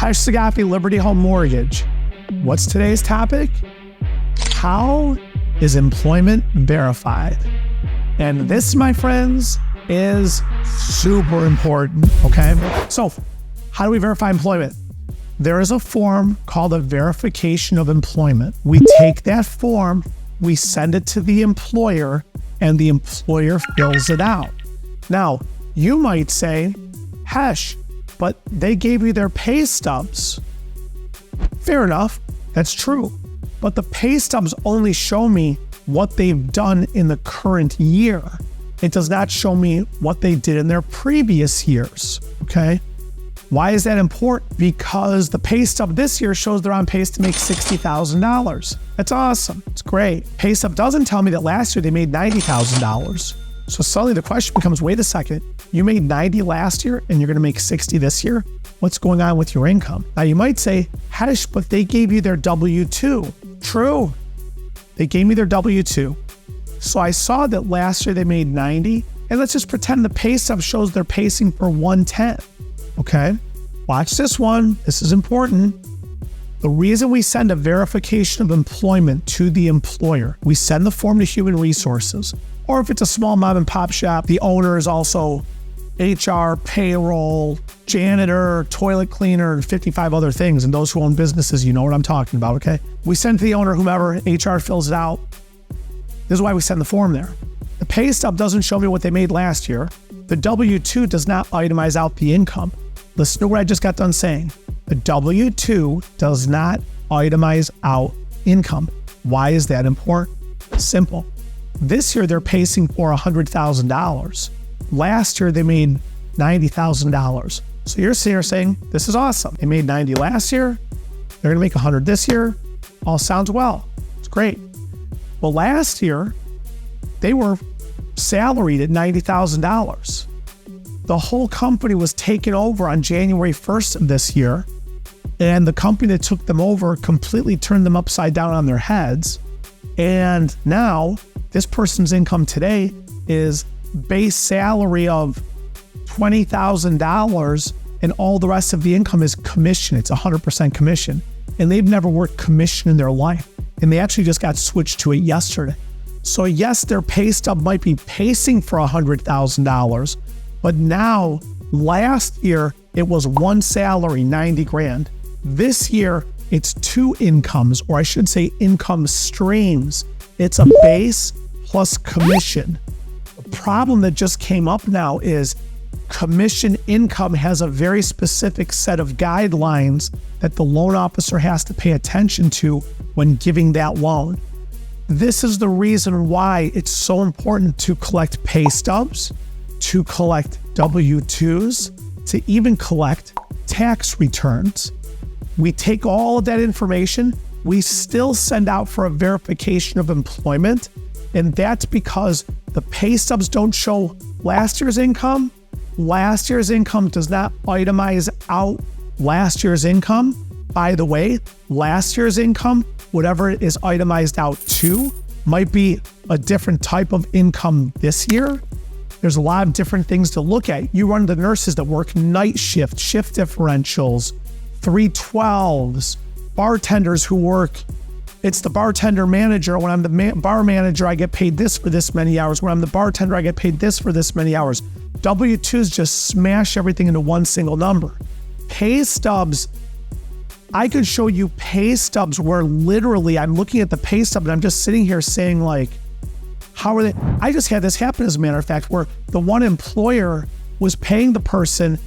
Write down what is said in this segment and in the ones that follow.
Agape Liberty Home Mortgage. What's today's topic? How is employment verified? And this, my friends, is super important, okay? So, how do we verify employment? There is a form called a verification of employment. We take that form, we send it to the employer, and the employer fills it out. Now, you might say, Hesh, but they gave you their pay stubs. Fair enough, that's true. But the pay stubs only show me what they've done in the current year. It does not show me what they did in their previous years, okay? Why is that important? Because the pay stub this year shows they're on pace to make $60,000. That's awesome, it's great. Pay stub doesn't tell me that last year they made $90,000. So suddenly the question becomes, wait a second, you made 90 last year and you're gonna make 60 this year? What's going on with your income? Now you might say, Hesh, but they gave you their W-2. True, they gave me their W-2. So I saw that last year they made 90, and let's just pretend the pay stub shows they're pacing for 110, okay? Watch this one, this is important. The reason we send a verification of employment to the employer, we send the form to Human Resources, or if it's a small mom and pop shop, the owner is also HR, payroll, janitor, toilet cleaner, and 55 other things. And those who own businesses, you know what I'm talking about, okay? We send it to the owner, whomever, HR fills it out. This is why we send the form there. The pay stub doesn't show me what they made last year. The W-2 does not itemize out the income. Listen to what I just got done saying. The W-2 does not itemize out income. Why is that important? Simple. This year, they're pacing for $100,000. Last year, they made $90,000. So you're sitting here saying, this is awesome. They made 90 last year. They're gonna make 100 this year. All sounds well. It's great. Well, last year, they were salaried at $90,000. The whole company was taken over on January 1st of this year, and the company that took them over completely turned them upside down on their heads. And now, this person's income today is base salary of $20,000, and all the rest of the income is commission. It's 100% commission. And they've never worked commission in their life. And they actually just got switched to it yesterday. So yes, their pay stub might be pacing for $100,000, but now, last year, it was one salary, 90 grand. This year, it's two incomes, or I should say income streams. It's a base plus commission. The problem that just came up now is commission income has a very specific set of guidelines that the loan officer has to pay attention to when giving that loan. This is the reason why it's so important to collect pay stubs, to collect W-2s, to even collect tax returns. We take all of that information, we still send out for a verification of employment, and that's because the pay stubs don't show last year's income. Last year's income does not itemize out last year's income. By the way, last year's income, whatever it is itemized out to, might be a different type of income this year. There's a lot of different things to look at. You run the nurses that work night shift differentials, 312s, bartenders who work, it's the bartender manager. When I'm the bar manager, I get paid this for this many hours. When I'm the bartender, I get paid this for this many hours. W-2s just smash everything into one single number. Pay stubs, I could show you pay stubs where literally I'm looking at the pay stub and I'm just sitting here saying like, how are they? I just had this happen as a matter of fact, where the one employer was paying the person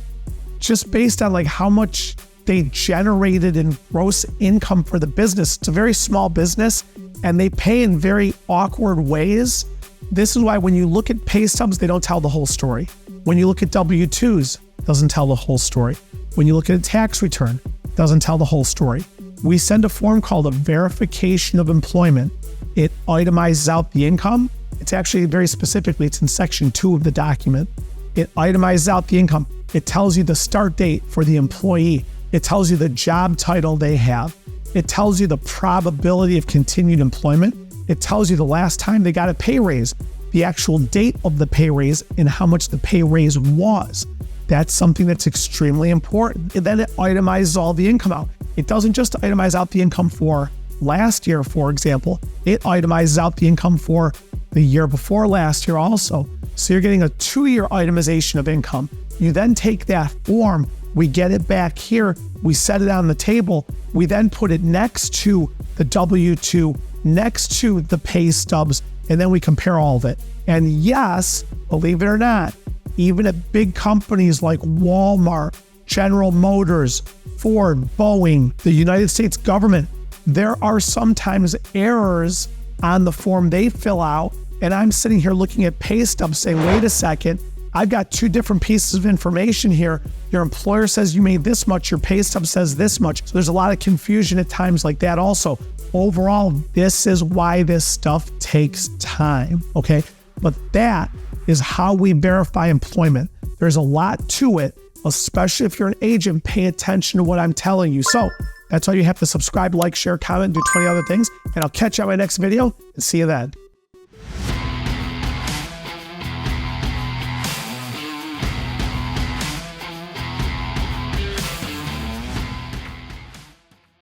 just based on like how much they generated in gross income for the business. It's a very small business and they pay in very awkward ways. This is why when you look at pay stubs, they don't tell the whole story. When you look at W-2s, it doesn't tell the whole story. When you look at a tax return, it doesn't tell the whole story. We send a form called a verification of employment. It itemizes out the income. It's actually very specifically, it's in section 2 of the document. It itemizes out the income. It tells you the start date for the employee. It tells you the job title they have. It tells you the probability of continued employment. It tells you the last time they got a pay raise, the actual date of the pay raise, and how much the pay raise was. That's something that's extremely important. And then it itemizes all the income out. It doesn't just itemize out the income for last year, for example. It itemizes out the income for the year before last year also. So you're getting a 2-year itemization of income. You then take that form, we get it back here, we set it on the table, we then put it next to the W-2, next to the pay stubs, and then we compare all of it. And yes, believe it or not, even at big companies like Walmart, General Motors, Ford, Boeing, the United States government, there are sometimes errors on the form they fill out. And I'm sitting here looking at pay stubs saying, wait a second, I've got 2 different pieces of information here. Your employer says you made this much, your pay stub says this much. So there's a lot of confusion at times like that also. Overall, this is why this stuff takes time, okay? But that is how we verify employment. There's a lot to it, especially if you're an agent. Pay attention to what I'm telling you. So that's why you have to subscribe, like, share, comment, do 20 other things, and I'll catch you on my next video and see you then.